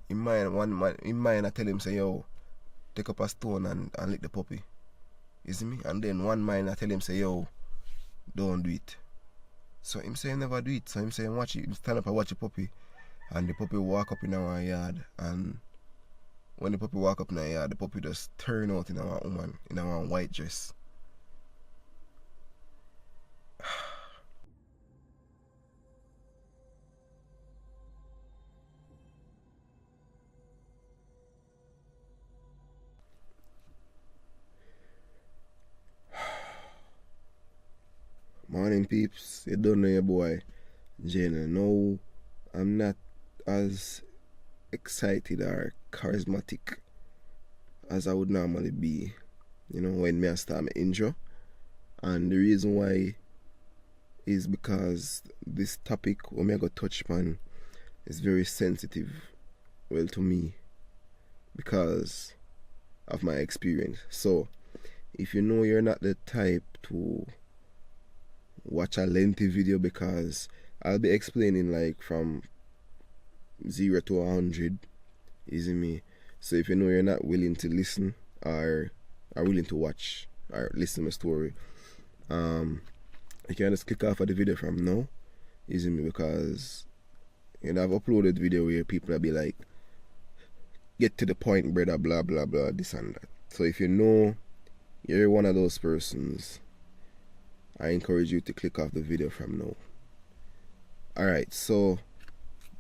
in mind I tell him say, yo, take up a stone and lick the puppy. You see me? And then one mind I tell him say, yo, don't do it. So him say never do it. So him say watch it, him stand up and watch the puppy. And the puppy walk up in our yard, and when the puppy walk up in our yard, the puppy just turn out in our woman, in our white dress. Morning peeps, you don't know your boy Jnel. No, I'm not as excited or charismatic as I would normally be, you know, when I start my intro. And the reason why is because this topic when I go touch upon is very sensitive, well, to me, because of my experience. So if you know you're not the type to watch a lengthy video, because I'll be explaining like from 0 to 100, easy me. So if you know you're not willing to listen or are willing to watch or listen to my story, you can just click off of the video from now, easy me, because you know I've uploaded video where people will be like, get to the point, brother, blah blah blah, this and that. So if you know you're one of those persons, I encourage you to click off the video from now. Alright, so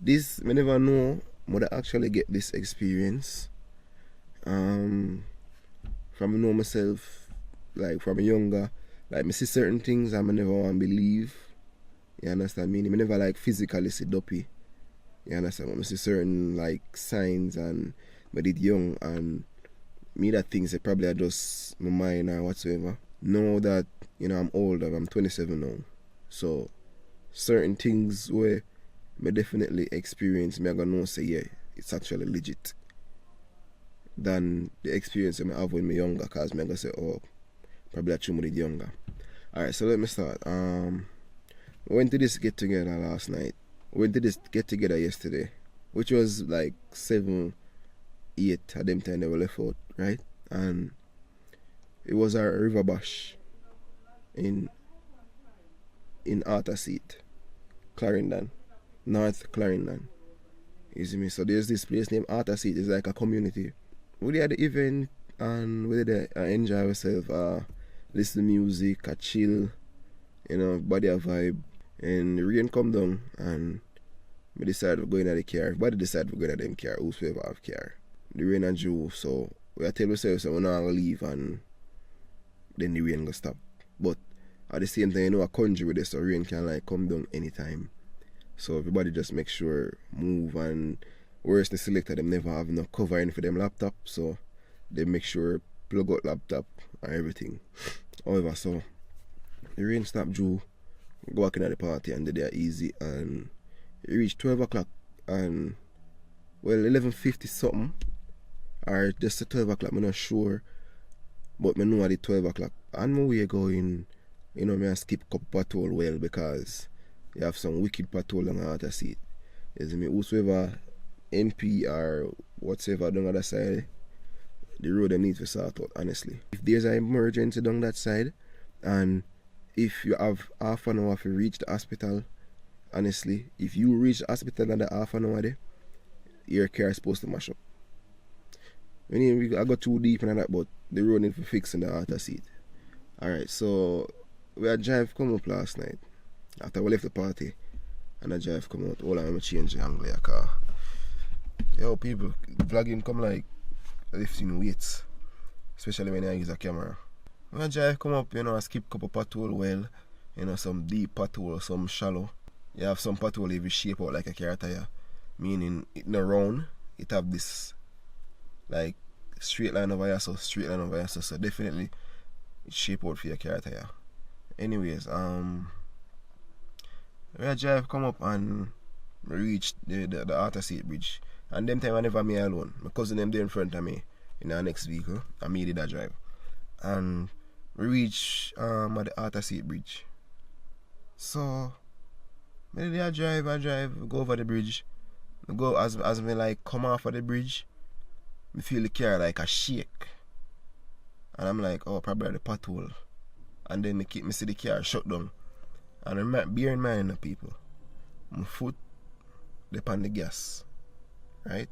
this, I never know would I actually get this experience. From know myself, like from younger, like me see certain things I never want to believe. You understand me? I never like physically see dopey. You understand? I see certain like signs, and I did young, and me that things that probably are just my mind or whatsoever. Know that, you know, I'm older, I'm 27 now. So certain things where I definitely experience, me I gonna know say, yeah, it's actually legit, than the experience I have when I'm younger, because I'm gonna say, oh, probably I should did younger. Alright, so let me start. We went to this get together last night. We went to this get together yesterday, which was like 7, 8 at them time they were left out, right? And it was our river bash in Arthur Seat, Clarendon, North Clarendon. You see me? So there's this place named Arthur Seat. It's like a community. We did the event and we did enjoy ourselves, listen to music, chill, you know, body a vibe. And the rain come down and we decided we're going to the car. Everybody decided we're going to them car, whosoever have car. The rain and drew, so we tell ourselves so we're not going to leave, and then the rain go stop. But at the same time, you know, a country with this, so rain can like come down anytime. So everybody just make sure move, and worse the selector them never have enough covering for them laptop, so they make sure plug out laptop and everything. However, so the rain stop Drew, go back in at the party, and they are easy, and it reached 12 o'clock, and well, 11:50 something, or just at 12 o'clock, I'm not sure, but I know at the 12 o'clock, and my way going, you know, I skip couple patrol well, because you have some wicked patrol on the other seat. You see me? Whosoever MP or whatsoever down the other side, the road them need to sort out, honestly. If there's an emergency down that side, and if you have half an hour to reach the hospital, honestly, if you reach the hospital under half an hour there, your car is supposed to mash up. I got too deep in that, but the road need to fix in the other seat. Alright, so we had drive come up last night after we left the party, and the drive come out. All I'm change the angle of your car. Yo, people, vlogging come like lifting weights, especially when I use a camera. When I drive come up, you know, I skip couple patrol well, you know, some deep patrol, some shallow. You have some patrol if you shape out like a car tire, meaning it no round, it have this like straight line over here, so straight line over here, so definitely it shape out for your car tire. Anyways, we a drive come up and reach the Arthur Seat Bridge, and them time I never me alone. My cousin them there in front of me in our next vehicle, and me did that drive, and we reach at the Arthur Seat Bridge. So I drive, go over the bridge, I go as me like come off of the bridge, me feel the car like a shake. And I'm like, oh, probably the pothole. And then me see the car shut down. And bear in mind, people, my foot up on the gas, right?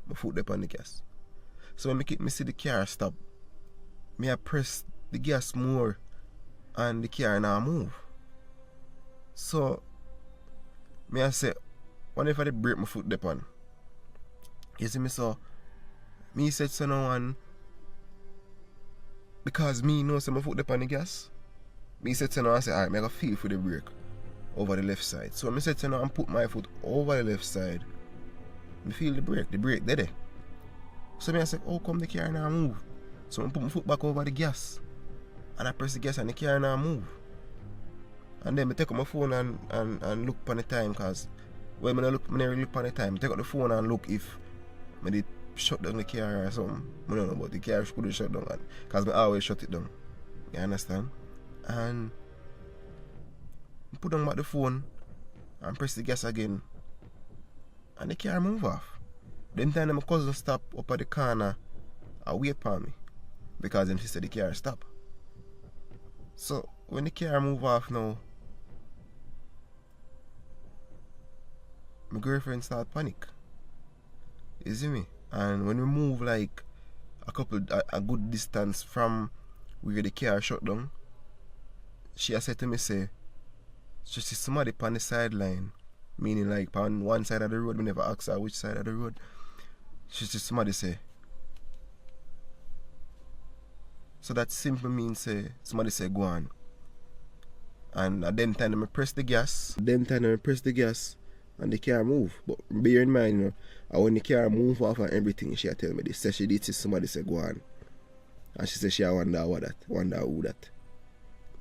My foot up on the gas. So when me see the car stop, me I press the gas more, and the car now move. So me I say, what if I break my foot up on? You see me, so me said so now, and because me know my foot up on the gas, me said so now, I say, alright, I gotta feel for the brake over the left side. So I said so now and put my foot over the left side. I feel the brake there. So I said, how come the car now move? So I put my foot back over the gas, and I press the gas and the car now move. And then I take out my phone and look on the time, because when I look on the time, I take out the phone and look if I did shut down the car or something. I don't know, but the car couldn't shut down, because I always shut it down. You understand? And I put down back the phone and press the gas again, and the car move off. Then time my cousin stop up at the corner and wait for me, because he said the car stop. So when the car move off now, my girlfriend start panic. You see me? And when we move like a good distance from where the car shut down, she has said to me, say, she see somebody on the sideline, meaning like on one side of the road. We never asked her which side of the road. She see somebody say. So that simply means say somebody say go on. And at them time I press the gas. And the car move. But bear in mind, you know, when the car move off and everything, she tell me this. Say she did see somebody say go on. And she said she wonder who that.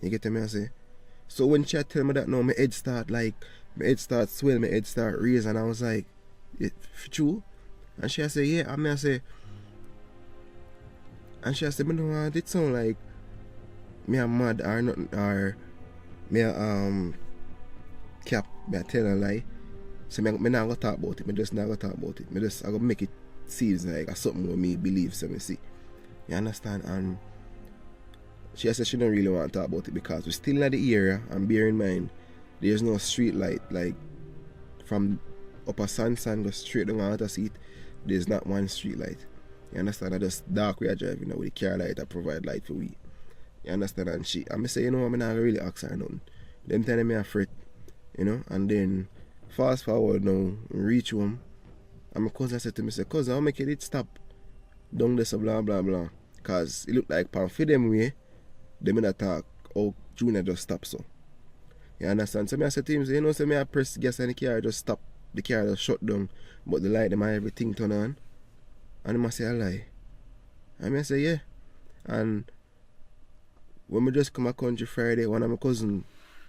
You get me I say? So when she tell me that now, my head start swell, my head start raise, and I was like, true? And she say, yeah. And I say, me don't want it sound like me a mad or nothing, or me a cap, me a tell a lie. So me not gonna talk about it. Me just not gonna talk about it. I gonna make it seem like something where me believe, so me see. You understand? And she said she don't really want to talk about it because we're still in the area, and bear in mind there's no street light. Like from Upper San go straight down out of seat, there's not one street light. You understand? I just dark we are driving now with the car light that provide light for we. You understand? And I say, you know, I'm not really ask her nothing. Them telling me a fret, you know, and then fast forward now, reach home, and my cousin said to me, say, cousin, I'll make it stop down this blah blah blah. Cause it looked like pan for them way, them in attack, oh Junior just stop so. You understand? So I said to him, say, you know, so I press gas and the car just stop, the car just shut down, but the light them and everything turn on. And he must say a lie. And I say, yeah. And when we just come a country Friday, one of my cousins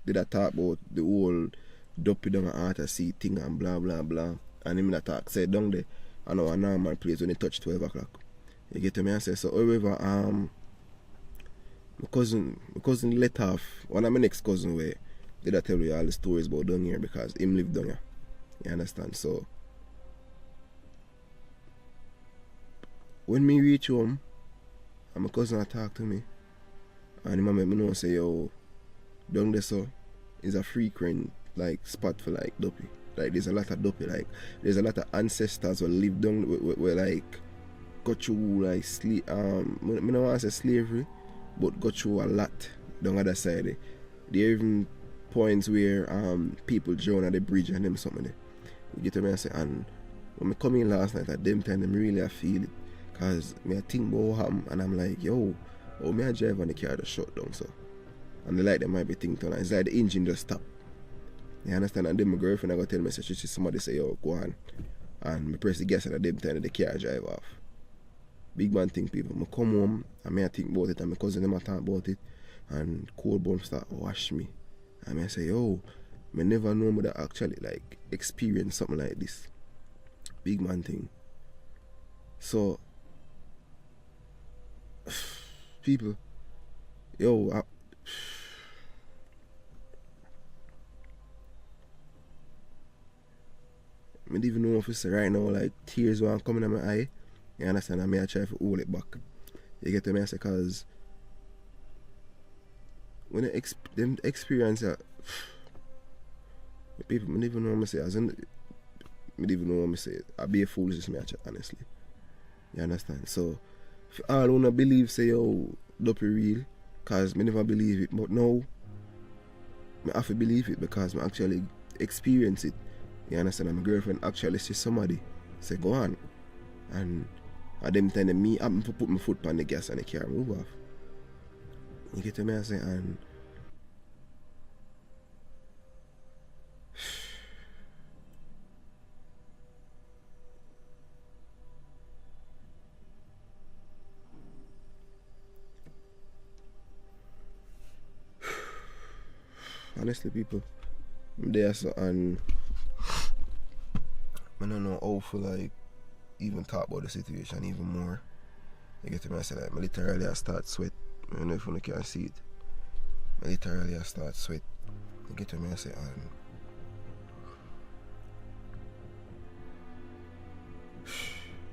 did a talk about the whole dopey down and out of sea thing and blah blah blah. And him in a talk said down there, I know a normal place when it touch 12 o'clock. You get to me? I say, so however, my cousin let off, one of my next cousin where did I tell you all the stories about down here because him live down here. You understand? So when me reach home, and my cousin talk to me, and him make me know say, yo, down there so is a frequent like spot for like dopey. Like there's a lot of dopey, like there's a lot of ancestors who live down where like go through like me don't want to say slavery, but go through a lot down the other side. There are even points where people drown at the bridge and them something there. You get to me and say, and when I come in last night at them time, them really I feel it. Cause me I think about what happened, and I'm like, yo, oh me I drive and the car just shut down so. And the light them might be thinking on, it's like the engine just stop. You understand? And then my girlfriend I go tell me, she see somebody say, yo, go on. And me press the gas at them time the car drive off. Big man think people. I come home and me I think about it, and my cousin them I talk about it, and cold bum start wash me. And me I say, yo, me never know me that actually like experience something like this. Big man thing. So people, yo, don't even know if it's right now, like tears want coming in my eye. You understand? I may I try to hold it back. You get what I say? Because when them experience that, people, I don't even know what I say. As in, I don't even know what I say. I be a fool just me, honestly. You understand? So, if all wanna believe, say, yo, dopey real, because I never believe it. But now, I have to believe it because I actually experience it. You understand? And my girlfriend actually see somebody say, go on. And at them telling me, I'm to put my foot on the gas and the car move off. You get to me, I say, and honestly, people, I'm there, so, and I don't know how to like even talk about the situation even more. You get to me, I say, like, I literally I start sweat. I don't know if you can see it. I literally I start sweat. You get to me, I say, and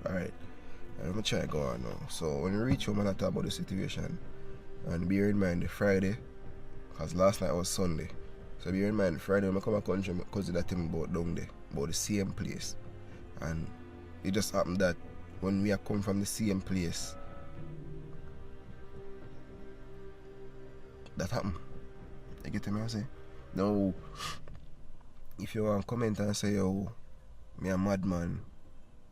alright, I'm gonna try to go on now. So when we reach home, I'm gonna talk about the situation. And bear in mind the Friday, because last night was Sunday. So bear in mind Friday when I come to country, my cousin that tell me about down there, about the same place. And it just happened that when we are come from the same place, that happened. You get me, I say? Now, if you want to comment and say, yo, me a madman,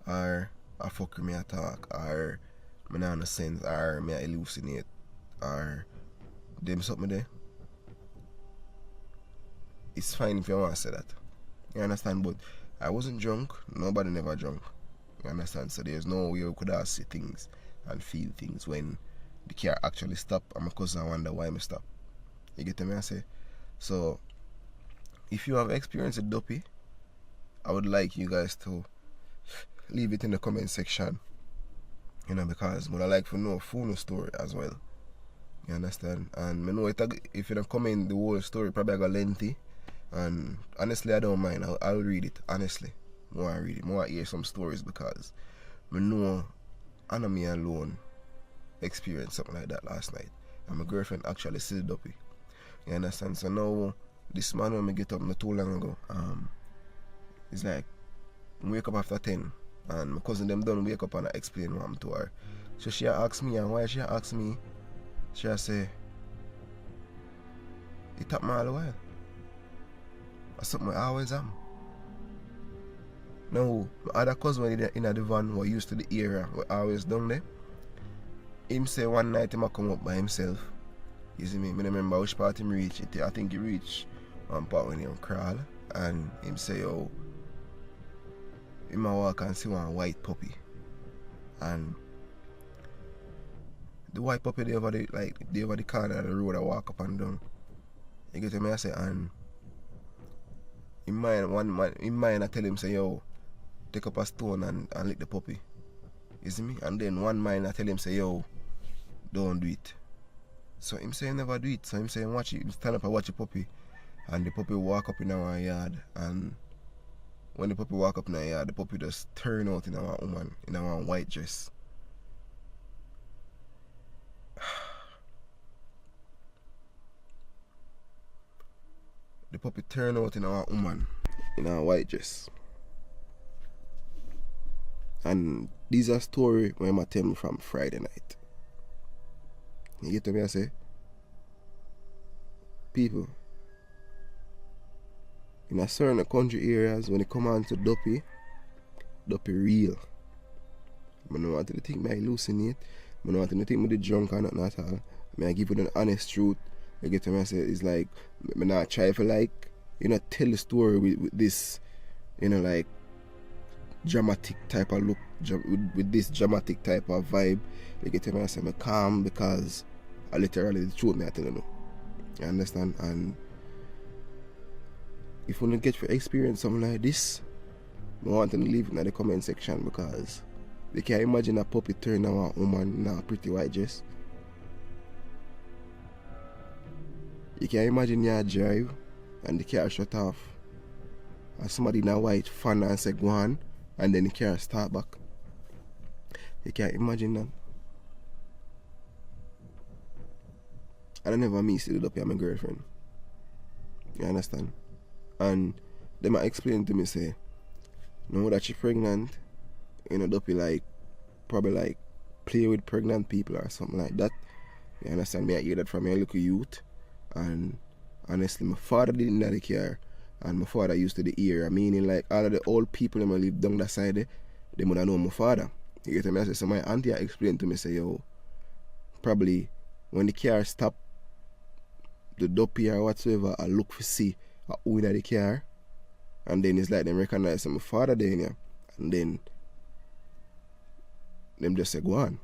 or a fucker me a talk, or me not no sense, or me a hallucinate, or them something there, it's fine if you want to say that. You understand? But I wasn't drunk, nobody never drunk. You understand? So there's no way you could have see things and feel things when the car actually stopped and my cousin wonder why me stop. You get me, I say? So if you have experienced a dopey, I would like you guys to leave it in the comment section. You know, because I like to know a full story as well. You understand? And I know if you don't comment the whole story, probably I got lengthy. And honestly, I don't mind. I'll read it. Honestly, more I read it, more I hear some stories because I know I know me alone experienced something like that last night. And my girlfriend actually see the dopey. You understand? So now this man when I get up not too long ago, it's like I wake up after 10 and my cousin them done wake up and I explain what I'm to her. So she asked me, and why she asked me, she say, it took me all the while. That's something I always am. Now, my other cousin in the van who used to the area, were always down there. Him say one night he might come up by himself. You see me? I remember which part him reach. I think he reached one part when he crawl. And him say, oh, he might walk and see one white puppy. And the white puppy they over the corner of the road I walk up and down. You get me? I say, and in mind I tell him say, yo, take up a stone and lick the puppy. You see me? And then one mind I tell him say, yo, don't do it. So him say never do it. So him say watch it, stand up and watch the puppy. And the puppy walk up in our yard, and when the puppy walk up in our yard, the puppy just turn out in our woman, in our white dress. The puppy turn out in our woman, in our white dress. And these are story when I tell me from Friday night. You get to me, I say? People, in a certain country areas, when it come on to dopey real. I don't want to think I hallucinate. I don't want to think I drunk or nothing at all. I give you an honest truth. You get to me, I say? It's like, I not try to like, you know, tell the story with this, you know, like, dramatic type of look, with this dramatic type of vibe. You get to me, I say? I'm calm because I literally the truth I tell you. You understand? And if you don't get to experience something like this, I want to leave it in the comment section because you can't imagine a puppy turn out a woman in a pretty white dress. You can't imagine you drive and the car shut off and somebody in a white fan and say go on, and then the car start back. You can't imagine that. And I never miss it up with my girlfriend. You understand? And they might explain to me, say, know that she's pregnant, you know, Duppy like, probably like, play with pregnant people or something like that. You understand me? I hear that from a little youth. And honestly, my father didn't really care. And my father used to the ear. Meaning like all of the old people that live down that side, they would know my father. You get me? I say, so my auntie explained to me, say, yo, probably when the car stop, the Duppy or whatsoever, I look for see who in the car. And then it's like them recognize my father there, yeah. And then them just say go on.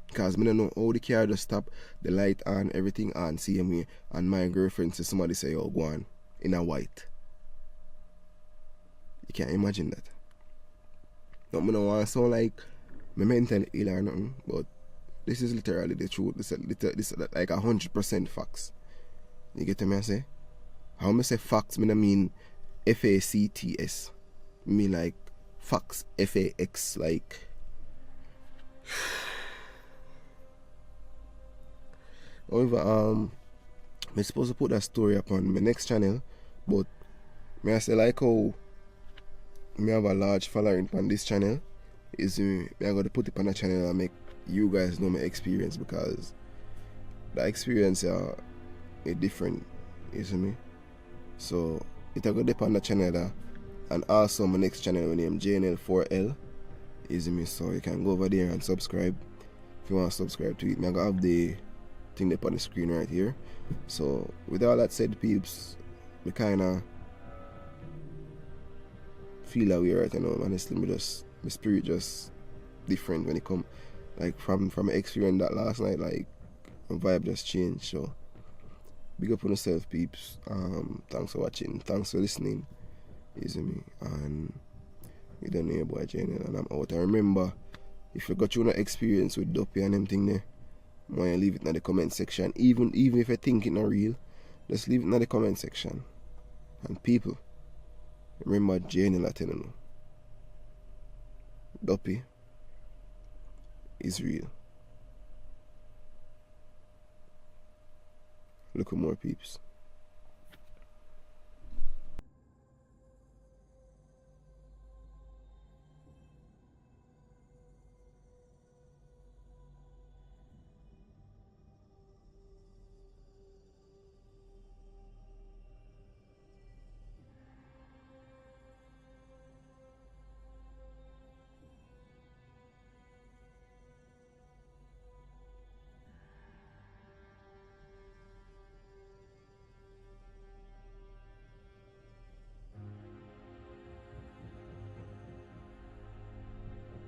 Because I don't know how the car just stop, the light on, everything on, see me, and my girlfriend says somebody say, oh, go on, in a white. You can't imagine that. No, I don't want to sound like my mentally ill or nothing, but this is literally the truth. This is like 100% facts. You get what I say? How I say facts, I mean FACTS. I mean like facts, FAX, like... However, I'm supposed to put that story up on my next channel, but may I say like how me have a large following on this channel, is me I got to put it on the channel and make you guys know my experience, because the experience is different, you see me? So it I got to put on the channel and also my next channel named Jnel 4L, you see me? So you can go over there and subscribe if you want to subscribe to it. I got have the thing up on the screen right here. So with all that said, peeps, we kinda feel that way right now. Honestly, my spirit just different when it come like from experience that last night, like my vibe just changed. So big up on yourself, peeps. Thanks for watching, thanks for listening. Easy me, and you don't know your boy Jnel, and I'm out. And remember, if you got your experience with Duppy and them thing there, why you leave it in the comment section. Even if you think it's not real, just leave it in the comment section. And people, remember Jnel I telling you, Duppy is real. Look at more peeps.